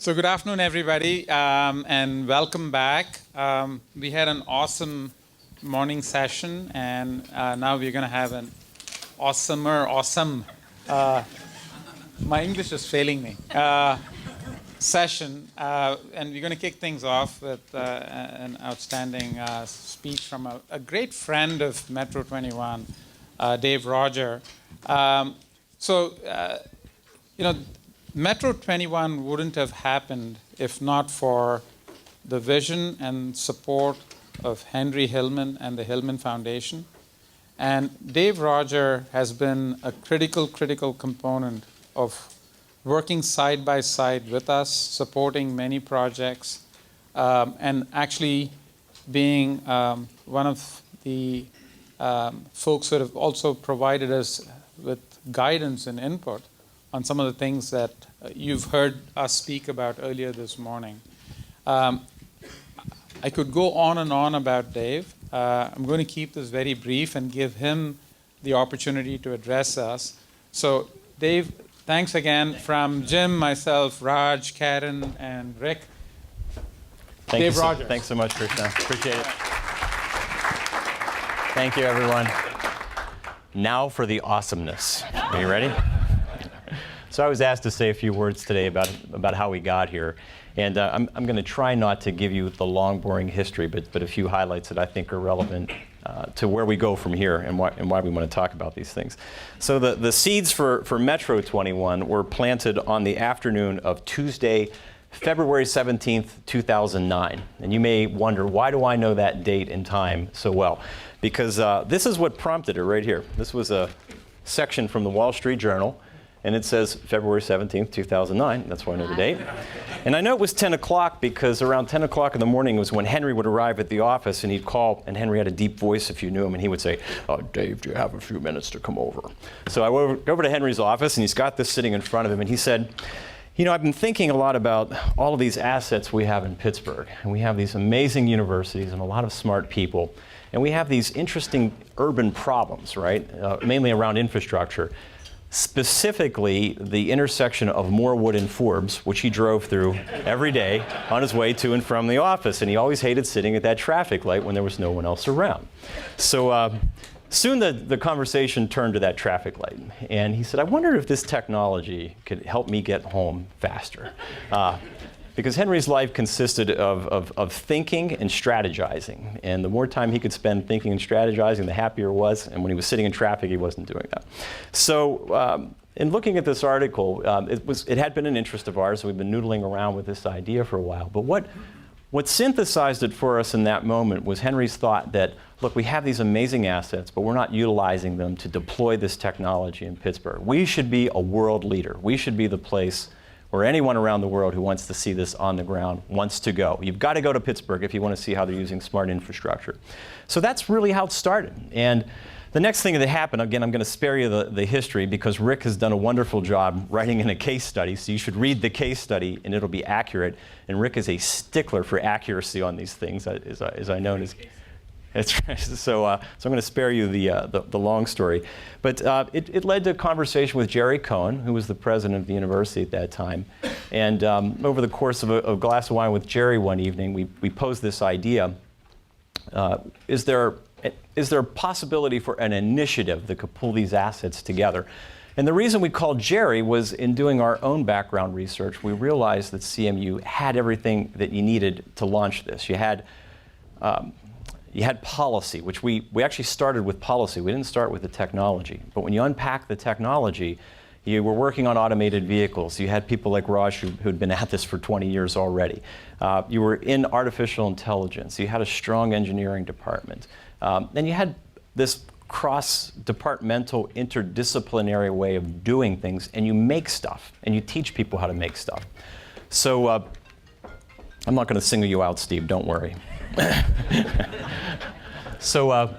So good afternoon, everybody, and welcome back. We had an awesome morning session, and now we're going to have an awesome, my English is failing me, session, and we're going to kick things off with an outstanding speech from a great friend of Metro21, Dave Roger. Metro21 wouldn't have happened if not for the vision and support of Henry Hillman and the Hillman Foundation. And Dave Roger has been a critical component of working side by side with us, supporting many projects, and actually being one of the folks that have also provided us with guidance and input on some of the things that you've heard us speak about earlier this morning. I could go on and on about Dave. I'm going to keep this very brief and give him the opportunity to address us. So Dave, thanks again from Jim, myself, Raj, Karen, and Rick. Dave Rogers. Thanks so much, Krishnan. Appreciate it. Thank you, everyone. Now for the awesomeness. Are you ready? So I was asked to say a few words today about how we got here. And I'm going to try not to give you the long, boring history, but a few highlights that I think are relevant to where we go from here and why we want to talk about these things. So the seeds for Metro21 were planted on the afternoon of Tuesday, February 17th, 2009. And you may wonder, why do I know that date and time so well? Because this is what prompted it right here. This was a section from the Wall Street Journal. And it says February 17th, 2009. That's why I know the date. And I know it was 10 o'clock because around 10 o'clock in the morning was when Henry would arrive at the office, and he'd call, and Henry had a deep voice if you knew him, and he would say, "Oh, Dave, do you have a few minutes to come over?" So I went over to Henry's office, and he's got this sitting in front of him, and he said, "You know, I've been thinking a lot about all of these assets we have in Pittsburgh, and we have these amazing universities and a lot of smart people, and we have these interesting urban problems, right, mainly around infrastructure. Specifically, the intersection of Morewood and Forbes, which he drove through every day on his way to and from the office. And he always hated sitting at that traffic light when there was no one else around." So soon the conversation turned to that traffic light. And he said, "I wonder if this technology could help me get home faster." Because Henry's life consisted of thinking and strategizing. And the more time he could spend thinking and strategizing, the happier he was. And when he was sitting in traffic, he wasn't doing that. So in looking at this article, it had been an interest of ours. We've been noodling around with this idea for a while. But what synthesized it for us in that moment was Henry's thought that, look, we have these amazing assets, but we're not utilizing them to deploy this technology in Pittsburgh. We should be a world leader. We should be the place where anyone around the world who wants to see this on the ground wants to go. You've got to go to Pittsburgh if you want to see how they're using smart infrastructure. So that's really how it started. And the next thing that happened, again, I'm going to spare you the history because Rick has done a wonderful job writing in a case study, so you should read the case study and it'll be accurate. And Rick is a stickler for accuracy on these things, as I know. That's right. So I'm going to spare you the long story. But it led to a conversation with Jerry Cohen, who was the president of the university at that time. And over the course of a glass of wine with Jerry one evening, we posed this idea. Is there a possibility for an initiative that could pull these assets together? And the reason we called Jerry was in doing our own background research, we realized that CMU had everything that you needed to launch this. You had policy, which we actually started with policy. We didn't start with the technology. But when you unpack the technology, you were working on automated vehicles. You had people like Raj who'd been at this for 20 years already. You were in artificial intelligence. You had a strong engineering department. And you had this cross-departmental, interdisciplinary way of doing things, and you make stuff, and you teach people how to make stuff. So I'm not going to single you out, Steve, don't worry. So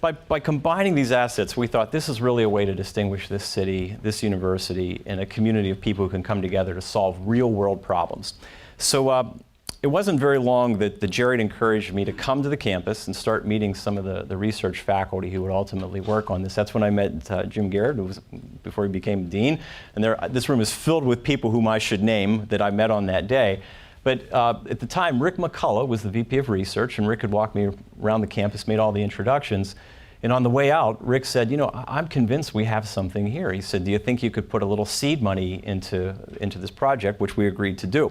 by combining these assets, we thought this is really a way to distinguish this city, this university, and a community of people who can come together to solve real-world problems. So it wasn't very long that Jared encouraged me to come to the campus and start meeting some of the research faculty who would ultimately work on this. That's when I met Jim Garrett, who was before he became dean. And this room is filled with people whom I should name that I met on that day. But at the time, Rick McCullough was the VP of Research, and Rick had walked me around the campus, made all the introductions. And on the way out, Rick said, you know, I'm convinced we have something here. He said, do you think you could put a little seed money into this project, which we agreed to do.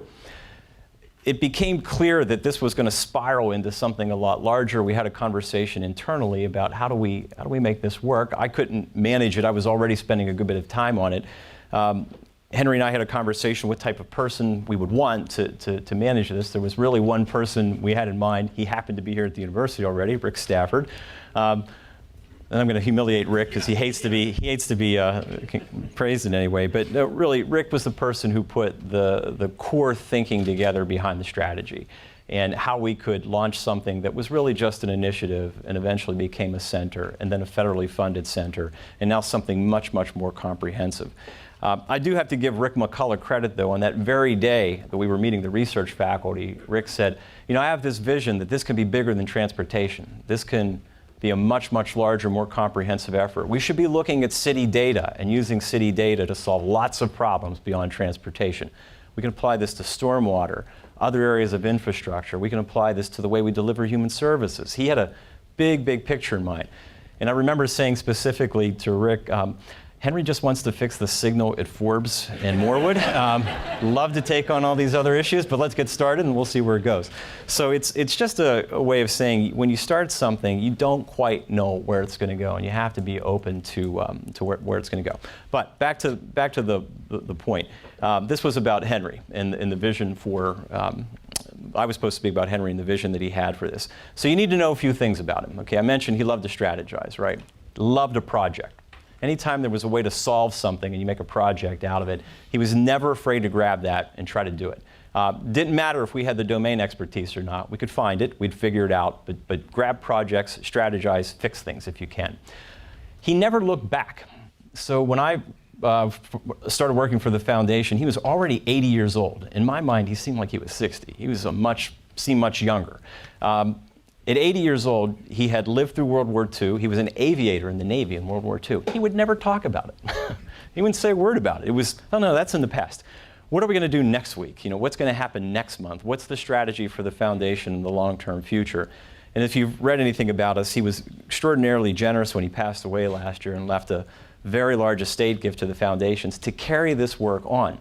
It became clear that this was going to spiral into something a lot larger. We had a conversation internally about how do we make this work. I couldn't manage it. I was already spending a good bit of time on it. Henry and I had a conversation what type of person we would want to manage this. There was really one person we had in mind. He happened to be here at the university already, Rick Stafford. And I'm going to humiliate Rick because he hates to be praised in any way. But really, Rick was the person who put the core thinking together behind the strategy and how we could launch something that was really just an initiative and eventually became a center and then a federally funded center and now something much, much more comprehensive. I do have to give Rick McCullough credit, though. On that very day that we were meeting the research faculty, Rick said, you know, I have this vision that this can be bigger than transportation. This can be a much, much larger, more comprehensive effort. We should be looking at city data and using city data to solve lots of problems beyond transportation. We can apply this to stormwater, other areas of infrastructure. We can apply this to the way we deliver human services. He had a big, big picture in mind. And I remember saying specifically to Rick, Henry just wants to fix the signal at Forbes and Morewood. Love to take on all these other issues, but let's get started and we'll see where it goes. So it's just a way of saying when you start something, you don't quite know where it's going to go, and you have to be open to where it's going to go. But back to the point. This was about Henry and the vision for. I was supposed to speak about Henry and the vision that he had for this. So you need to know a few things about him. Okay, I mentioned he loved to strategize, right? Loved a project. Anytime there was a way to solve something and you make a project out of it, he was never afraid to grab that and try to do it. Didn't matter if we had the domain expertise or not. We could find it, we'd figure it out, but grab projects, strategize, fix things if you can. He never looked back. So when I started working for the foundation, he was already 80 years old. In my mind, he seemed like he was 60. He was seemed much younger. At 80 years old, he had lived through World War II. He was an aviator in the Navy in World War II. He would never talk about it. He wouldn't say a word about it. It was, oh no, that's in the past. What are we going to do next week? You know, what's going to happen next month? What's the strategy for the foundation in the long-term future? And if you've read anything about us, he was extraordinarily generous when he passed away last year and left a very large estate gift to the foundations to carry this work on.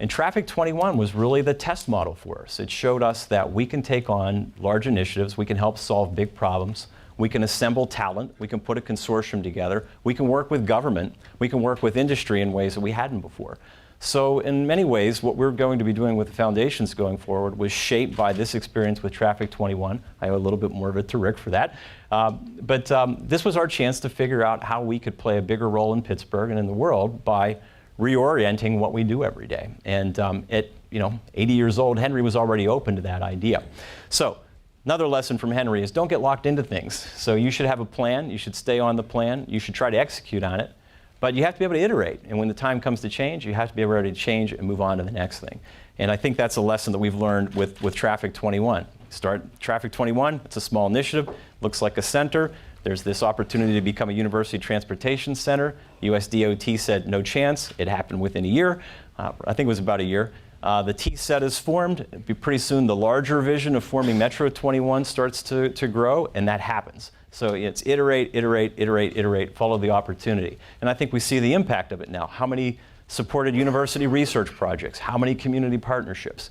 And Traffic 21 was really the test model for us. It showed us that we can take on large initiatives, we can help solve big problems, we can assemble talent, we can put a consortium together, we can work with government, we can work with industry in ways that we hadn't before. So in many ways, what we're going to be doing with the foundations going forward was shaped by this experience with Traffic 21. I owe a little bit more of it to Rick for that. But this was our chance to figure out how we could play a bigger role in Pittsburgh and in the world by reorienting what we do every day. And at 80 years old, Henry was already open to that idea. So another lesson from Henry is don't get locked into things. So you should have a plan, you should stay on the plan, you should try to execute on it, but you have to be able to iterate. And when the time comes to change, you have to be ready to change and move on to the next thing. And I think that's a lesson that we've learned with Traffic 21. Start Traffic 21, it's a small initiative, looks like a center. There's this opportunity to become a university transportation center. US DOT said no chance. It happened within a year. I think it was about a year. The T set is formed. Pretty soon the larger vision of forming Metro21 starts to grow, and that happens. So it's iterate, iterate, iterate, iterate, follow the opportunity. And I think we see the impact of it now. How many supported university research projects? How many community partnerships?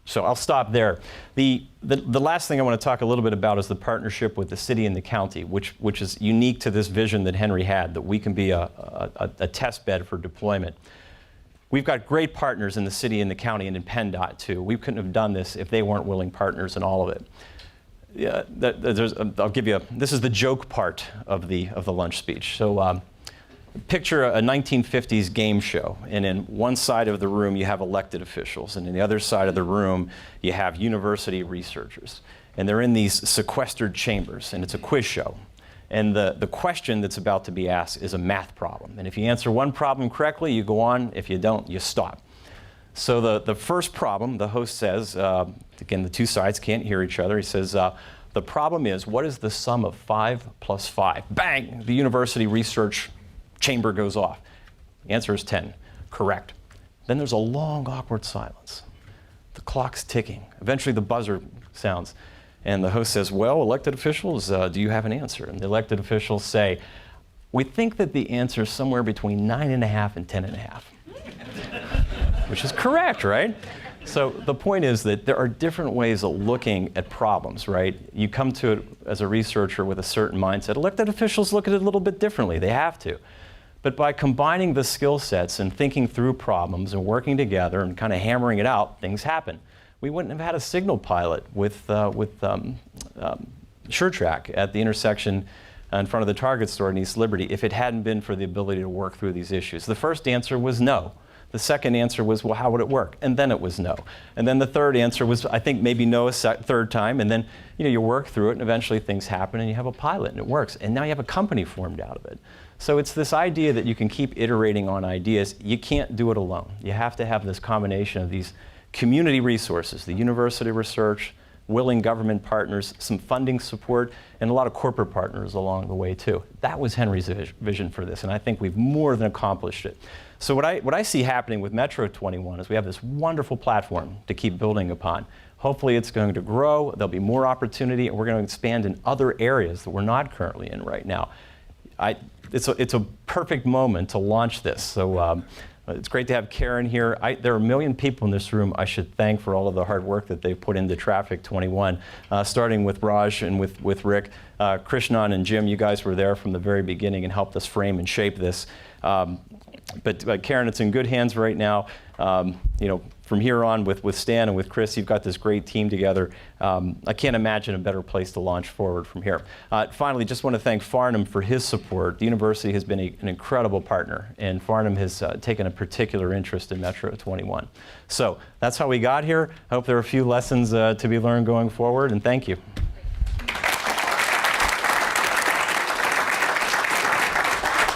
So I'll stop there. The last thing I want to talk a little bit about is the partnership with the city and the county, which is unique to this vision that Henry had, that we can be a test bed for deployment. We've got great partners in the city and the county and in PennDOT too. We couldn't have done this if they weren't willing partners in all of it. Yeah, I'll give you this is the joke part of the lunch speech. So picture a 1950s game show, and in one side of the room you have elected officials, and in the other side of the room you have university researchers. And they're in these sequestered chambers, and it's a quiz show. And the question that's about to be asked is a math problem. And if you answer one problem correctly, you go on. If you don't, you stop. So the first problem, the host says, again, the two sides can't hear each other. He says, the problem is, what is the sum of 5 plus 5? Bang! The university research chamber goes off. The answer is 10. Correct. Then there's a long, awkward silence. The clock's ticking. Eventually the buzzer sounds. And the host says, well, elected officials, do you have an answer? And the elected officials say, we think that the answer is somewhere between 9.5 and 10.5. Which is correct, right? So the point is that there are different ways of looking at problems, right? You come to it as a researcher with a certain mindset. Elected officials look at it a little bit differently. They have to. But by combining the skill sets and thinking through problems and working together and kind of hammering it out, things happen. We wouldn't have had a signal pilot with SureTrack at the intersection in front of the Target store in East Liberty if it hadn't been for the ability to work through these issues. The first answer was no. The second answer was, well, how would it work? And then it was no. And then the third answer was, I think maybe no a third time. And then you work through it, and eventually things happen, and you have a pilot, and it works. And now you have a company formed out of it. So it's this idea that you can keep iterating on ideas. You can't do it alone. You have to have this combination of these community resources, the university research, willing government partners, some funding support, and a lot of corporate partners along the way too. That was Henry's vision for this, and I think we've more than accomplished it. So what I see happening with Metro21 is we have this wonderful platform to keep building upon. Hopefully it's going to grow, there'll be more opportunity, and we're going to expand in other areas that we're not currently in right now. It's a perfect moment to launch this. So it's great to have Karen here. There are 1 million people in this room I should thank for all of the hard work that they've put into Traffic 21, starting with Raj and with Rick. Krishnan and Jim, you guys were there from the very beginning and helped us frame and shape this. But Karen, it's in good hands right now. From here on with Stan and with Chris, you've got this great team together. I can't imagine a better place to launch forward from here. Finally, just want to thank Farnham for his support. The university has been an incredible partner, and Farnham has taken a particular interest in Metro21. So that's how we got here. I hope there are a few lessons to be learned going forward, and thank you.